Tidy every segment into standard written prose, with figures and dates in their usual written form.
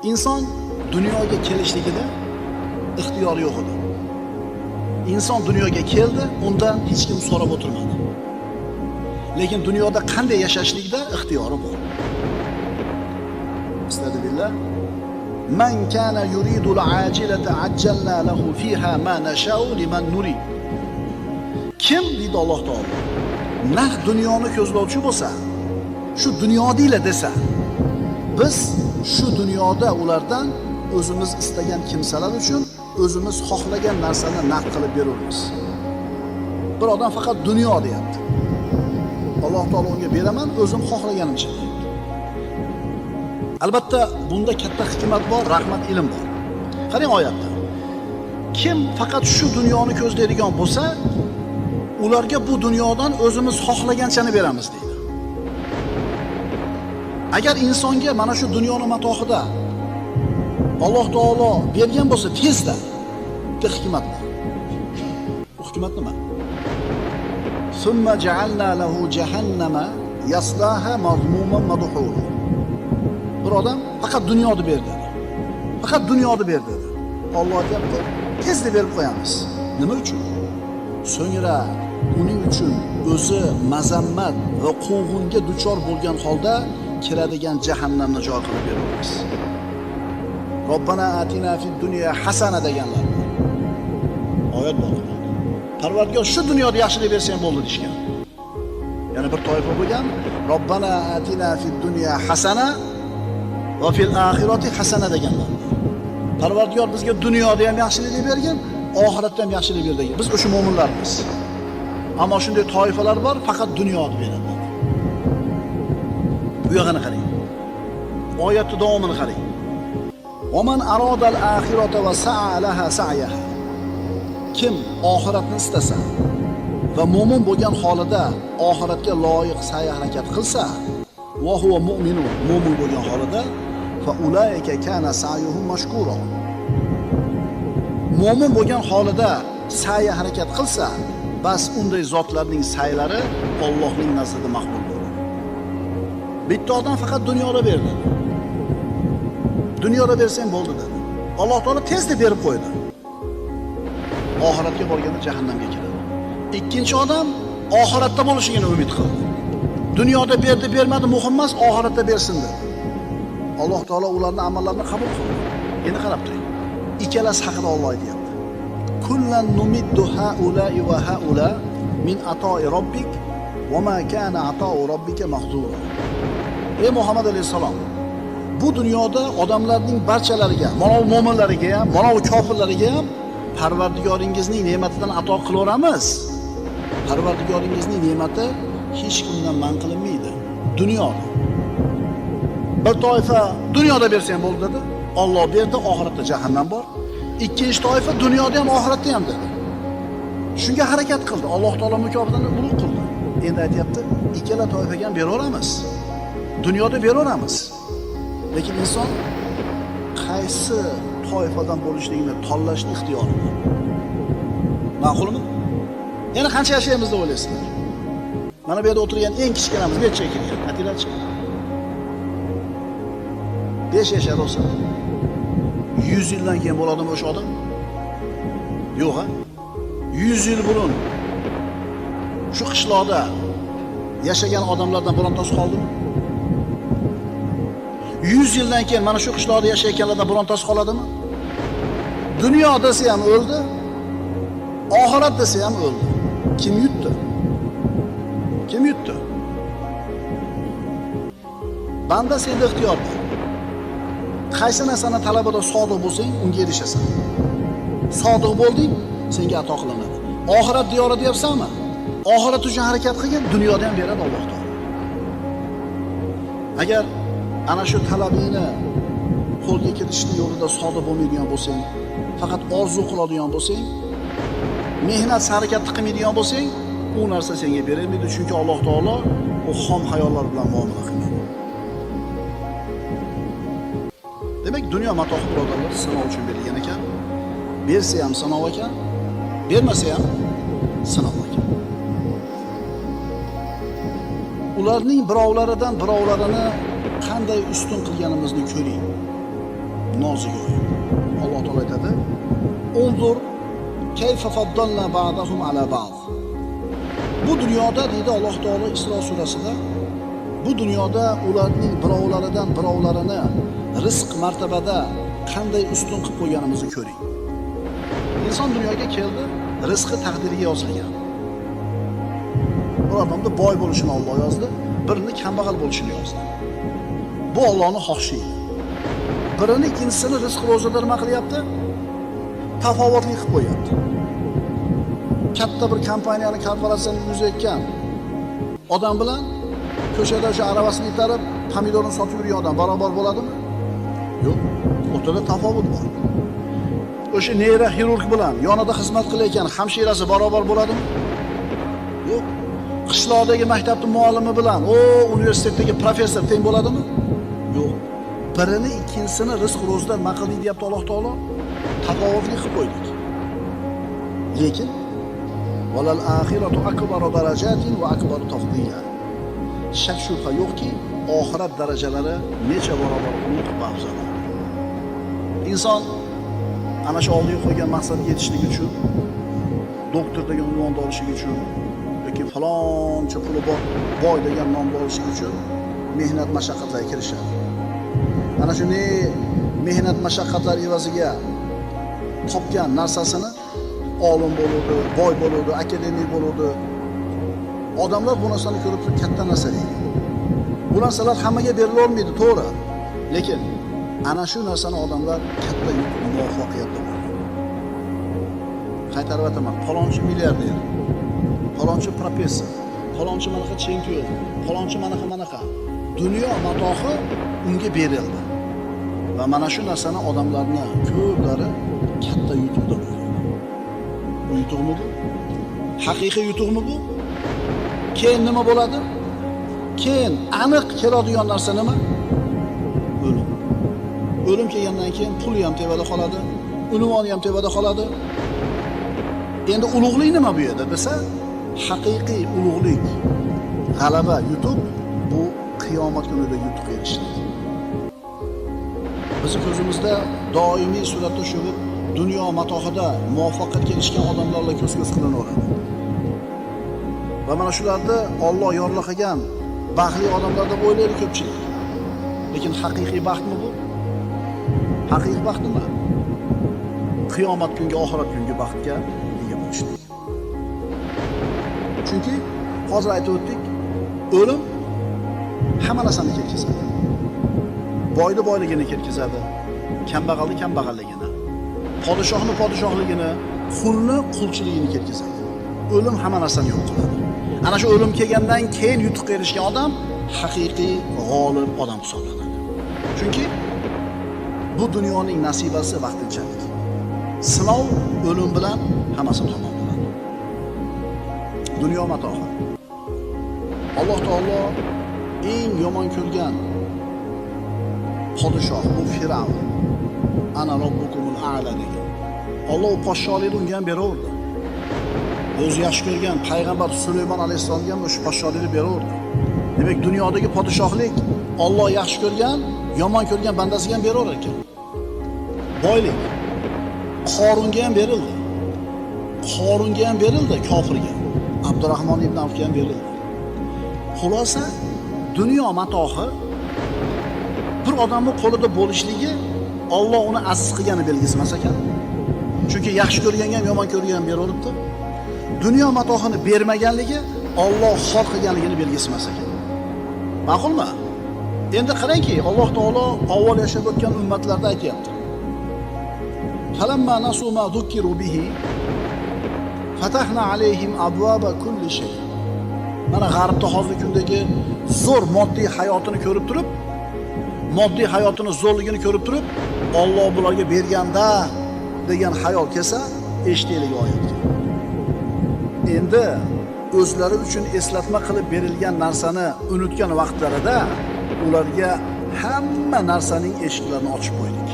inson dunyoga kelishligida ixtiyori yo'q edi. Inson dunyoga keldi, undan hech kim so'rab o'tirmadi. Lekin dunyoda qanday yashashlikda ixtiyori bor. Astagfirullah. Man kana yuridu al-ajilata ajjalna lahu fiha ma nasha'u liman nurid. Kim deydi Alloh taolo, naq dunyoni ko'zlovchi bo'lsa, shu dunyodiyla desa, biz shu dunyoda ulardan o'zimiz istagan kimsalar uchun o'zimiz xohlagan narsani naqd qilib beramiz. Bir odam faqat dunyo deyapti. Alloh taolo unga beraman, o'zim xohlaganimcha deyapti. Albatta bunda katta hikmat bor, rahmat, ilm bor. Qarang oyatda. Kim faqat shu dunyoni ko'zlaydigan bo'lsa, ularga bu dunyodan o'zimiz xohlaganchani beramiz deydi. Agar insonga mana shu dunyoning matohida Alloh taolo bergan bo'lsa, tezda bitta hikmat bor. Bu hikmat nima? Summa ja'alna lahu jahannama yaslaha mazmuman madhura. Bir odam faqat dunyoni berdi. Faqat dunyoni berdi. Alloh aytibdi, tezda berib qo'yamiz. Nima uchun? So'ngra uning uchun o'zi mazammat va quvg'inga duchor bo'lgan holda kiradigan jahannamni joy qilib beramiz. Robbana atina fid dunya hasana deganlar. Oyat bor. Parvardigor shu dunyoda yaxshilik bersang bo'ldi deshgan. Yana bir toifa bo'lgan, Robbana atina fid dunya hasana va fil oxirati hasana deganlar. Parvardigor bizga dunyoda ham yaxshilik bergin, oxiratda ham yaxshilik berdi. Biz o'sha mu'minlarmiz. Ammo shunday toifalar bor, faqat dunyoni beradi. Bu yog'ini qarang. Oyatning davomini qarang. وَمَنْ أَرَادَ الْآخِرَةَ وَسَعَى لَهَا سَعْيَهَا. Kim oxiratni istasa va mu'min bo'lgan holida oxiratga loyiq sa'y harakat qilsa, va huwa mu'minun, mu'min bo'lgan holida, fa ulaika kana sa'yuhum mashkura. Mu'min bo'lgan holida sa'y harakat qilsa, bas unday zotlarning sa'ylari Allohning nazdida maqbul bo'ladi. Bitta odam faqat dunyoda berdi. Dunyoda bersang bo'ldi dedi. Alloh taolo tezda berib qo'ydi. Oxiratga borganda jahannamga kiradi. Ikkinchi odam oxiratda bo'lishini umid qildi. Dunyoda berdi, bermadi muhim emas, oxiratda bersin dedi. Alloh taolo ularning amallarini qabul qildi. Endi qarab turing. Ikkalasi haqida Alloh aytayapti. Kullan numiddu haula'i va haula min ata'i robbik va ma kana ata'u robbika mahzura. Ey Muhammad alayhisalom, bu dunyoda odamlarning barchalariga, mana bu mu'minlarga ham, mana bu kofirlarga ham Parvardigoringizning ne'matidan ato qilaveramiz. Parvardigoringizning ne'mati hech kimdan man qilinmaydi. Dunyoda. Bir toifa dunyoda bersang bo'ldi dedi. Alloh berdi, oxiratda jahannam bor. Ikkinchi toifa dunyoda ham oxiratda ham dedi. Shunga harakat qildi. Alloh taolo mukofotini ulug' qildi. Endi aytayapti, ikkala toifaga ham beraveramiz. Dunyoda beraveramiz. Lekin inson qaysi toifadan bo'lishligini tanlashni ixtiyori bor. Ma'qulmi? Yana qancha yashaymiz deb o'ylaysizlar? Mana bu yerda o'tirgan eng kichkinamiz necha kelgan? Aytinglarchi. 5 yashar bo'lsa, 100 yildan keyin bo'ladimi o'sha odam? Yo'q, ha? 100 yil burun shu qishloqda yashagan odamlardan birontasi qoldimi? 100 yildan keyin mana shu qishloqda yashayotganlardan birontasi qoladimi? Dunyo desa ham o'ldi, oxirat desa ham o'ldi. Kim yutdi? Kim yutdi? Banda senda ixtiyor bor. Qaysi narsani talabada sodiq bo'lsang, unga erishasan. Sodiq bo'lding, senga ato qilinadi. Oxirat diyori deyapsanmi? Oxirat uchun harakat qilgin, dunyoda ham beradi Alloh taolo. Agar ana shu talabingni qo'lga kiritishning yo'lida sodiq bo'lmaydigan bo'lsang, faqat orzu qiladigan bo'lsang, mehnat harakat qilmaydigan bo'lsang, u narsa senga berilmaydi, chunki Alloh taolo u xom hayollar bilan muomala qiladi. Demak, dunyo matohi birodarlar sinov uchun berilgan ekan. Bersa ham sinov ekan, bermasa ham sinov ekan. Ularning birovlaridan birovlarini qanday ustun qilganimizni ko'ring. nozik oyat. Alloh taolo aytadi: "Unzur kayfa faddalna ba'dahum ala ba'd." Bu dunyoda deydi Alloh taolo Isro surasida, bu dunyoda ularning birovlaridan birovlarini rizq martabada qanday ustun qilib qo'yganimizni ko'ring. Inson dunyoga keldi, rizqi taqdiriga yozilgan. Bir odamda boy bo'lishini Alloh yozdi, birini kambag'al bo'lishini yozdi. Bu Allohning xohishi. Birini ikkinchisini rizq ro'zada nima qilyapti? Tafovutli qilib qo'yapti. Katta bir kompaniyani korporatsiyani yuzayotgan odam bilan ko'chada o'sha aravasini itarib, pomidorni sotib yurgan odam barobar bo'ladimi? Yo'q, o'rtada tafovut bor. O'sha neyroxirurg bilan yonida xizmat qilayotgan hamshirasi barobar bo'ladimi? Yo'q. Qishloqdagi maktabning muallimi bilan universitetdagi professor teng bo'ladimi? Yo'q. Birini ikkinchisini rizq ro'zidan nima qildik deyapti Alloh taolo? Tafovutli qilib qo'ydik. Lekin valal axiratu akbaru darajatin va akbaru tafdila. Shak shubha yo'qki, oxirat darajalari necha barobar ulug' va afzal. Inson ana shu oldiga qo'ygan maqsadga yetishligi uchun, doktor degan unvonni olishligi uchun yoki faloncha puli bor, boy degan nomni olishligi uchun mehnat mashaqqatlarga kirishadi. Ana shunday mehnat mashaqqatlar evaziga topgan narsasini olim bo'ladi, boy bo'ladi, akademik bo'ladi. Odamlar bu narsani ko'rib turib katta narsa deydi. Bu narsalar hammaga berila olmaydi, to'g'ri. Lekin ana shu narsani odamlar katta muvaffaqiyatda bo'ladi. Qaytarib aytaman, falonchi milliarder, falonchi professor, falonchi manaqa chempion, falonchi manaqa. Dunyo matohi unga berildi. Va mana shu narsani odamlarni ko'plari katta yutuqda bo'ladi. Bu yutuqmi bu? Haqiqiy yutuqmi bu? Keyin nima bo'ladi? Keyin aniq keladigan narsa nima? O'lim. O'lim kelgandan keyin puli ham tevada qoladi, unvoni ham tevada qoladi. Endi ulug'lik nima bu yerda desa, haqiqiy ulug'lik, g'alaba, yutuq bu qiyomat kunida yutuq erishishlik. Bizning ko'zimizda doimiy suratda shu dunyo matohida muvaffaqiyatga erishgan odamlarga ko'z-ko'z qilinaveradi. Va mana shularni Alloh yorliqagan baxtli odamlar deb o'ylaydi ko'pchilik. Lekin haqiqiy baxtmi bu? Haqiqiy baxt nima? Qiyomat kungi, oxirat kungi baxtga ega bo'lishlik. Chunki hozir aytib o'tdik, o'lim hamma narsani ketkazadi. Boyni boyligini ketkazadi, kambag'alni kambag'alligini, podshohni podshohligini, qulni qulchiligini ketkazadi. O'lim hamma narsani yo'q qiladi. Ana shu o'lim kelgandan keyin yutuqqa erishgan odam haqiqiy g'olib odam hisoblanadi. Chunki bu dunyoning nasibasi vaqtinchalik. Sinov o'lim bilan hammasi tamom bo'ladi. Dunyo matohi. Alloh taolo eng yomon ko'rgan podshoh bu Firavn. Ana robbukumul a'la degan. Alloh podshohlikni unga ham beraverdi. O'zi yaxshi ko'rgan payg'ambar Sulaymon alayhisolamga ham o'sha podshohlikni beraverdi. Demak, dunyodagi podshohlik Alloh yaxshi ko'rgan, yomon ko'rgan bandasiga ham beraverar ekan. Boylik Qorunga ham berildi. Qorunga ham berildi, kofirga. Abdurahmon ibn Avfga ham berildi. Xulosa, dunyo matohi bir odamning qo'lida bo'lishligi Alloh uni aziz qilgani belgisi emas ekan. Chunki yaxshi ko'rganga ham yomon ko'rganga ham beraveribdi. Dunyo matohini bermaganligi Alloh xor qilganligini belgisi emas ekan. Ma'qulmi? Endi qarangki, Alloh taolo avval yashab o'tgan ummatlarda aytayapti. Falamma nasu ma dhukiru bihi fatahna alayhim abwaba kulli shay. Mana g'arbda hozirgi kundagi zo'r moddiy hayotini ko'rib turib, moddiy hayotini zo'rligini ko'rib turib, Alloh bularga berganda degan hayol kelsa, eshitaylik oyatni. Endi o'zlari uchun eslatma qilib berilgan narsani unutgan vaqtlarida ularga hamma narsaning eshiklarini ochib qo'ydik.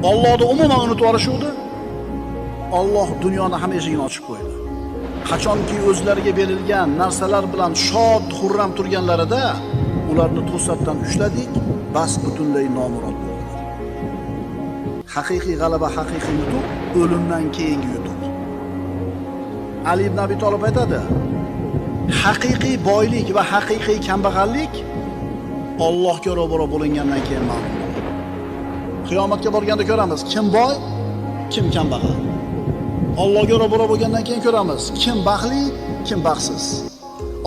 Allohni umuman unutib olishuvdi. Alloh dunyoni hamma eshigini ochib qo'ydi. Qachonki o'zlariga berilgan narsalar bilan shod, xurram turganlarida ularni to'satdan ushladik, bas butunlay nomurod bo'ldilar. Haqiqiy g'alaba, haqiqiy yutuq o'limdan keyingi yutuq. Ali ibn Abi Tolib aytadi, haqiqiy boylik va haqiqiy kambag'allik Allohga ro'baro bo'lingandan keyin ma'lum bo'ladi. Qiyomatga borganda ko'ramiz, kim boy, kim kambag'al. Allohga ro'baro bo'lgandan keyin ko'ramiz, kim baxtli, kim baxtsiz.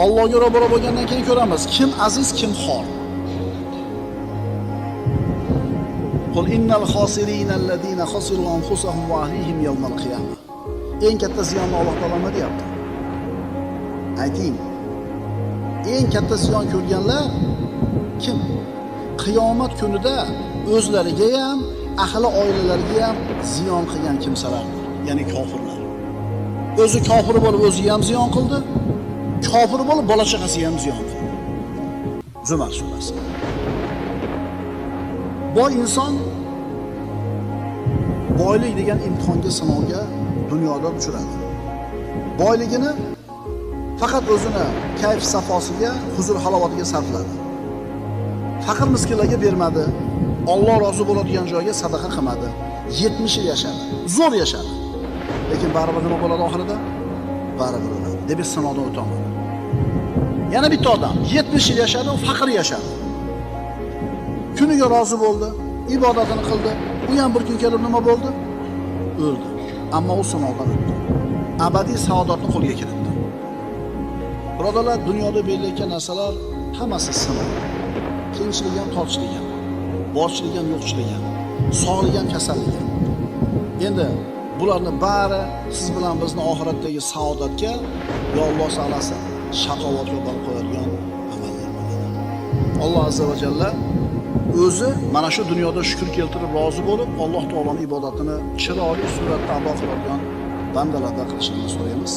Allohga ro'baro bo'lgandan keyin ko'ramiz, kim aziz, kim xor. Qul innal khosirina allazina khasiru anfusahum va ahlihim yawmal qiyamah. Eng katta ziyonni Alloh taolo nima deyapti? Ayting. Eng katta ziyon ko'rganlar kim? Qiyomat kunida o'zlariga ham, ahli oilalariga ham ziyon qilgan kimsalar, ya'ni kofirlar. O'zi kofir bo'lib o'ziga ham ziyon qildi, kofir bo'lib bola chaqasiga ham ziyon qildi. Zumar surasi. Boy inson boylik degan imtihonga, sinovga dunyoda uchradi. Boyligini faqat o'zini kayf safosiga, huzur halovatiga sarfladi. Faqir miskinlarga bermadi. Alloh rozi bo'ladigan joyga sadaqa qilmadi. 70 yil yashadi. Zo'r yashadi. Lekin baribir nima bo'ladi oxirida? Baribir o'ladi. Demak sinovdan o'tolmadi. Yana bitta odam 70 yil yashadi, u faqir yashadi. Kuniga rozi bo'ldi, ibodatini qildi. U ham bir kun kelib nima bo'ldi? O'ldi. Ammo u sinovdan o'tdi. Abadiy saodatni qo'lga kiritdi. Birodarlar, dunyoda berilgan narsalar hammasi sinov. Qiyinchilik ham, tortishlik ham, borchilik ham, yo'qchilik ham, sog'lik ham, kasallik ham. Endi bularni bari siz bilan bizni oxiratdagi saodatga, yo Alloh saqlasin, shaqovatga olib qo'yadigan amallar bo'ladi. Alloh azza va jalla o'zi mana shu dunyoda shukr keltirib rozi bo'lib, Alloh taoloning ibodatini chiroyli suratda ado qiladigan bandalardan qilishini so'raymiz.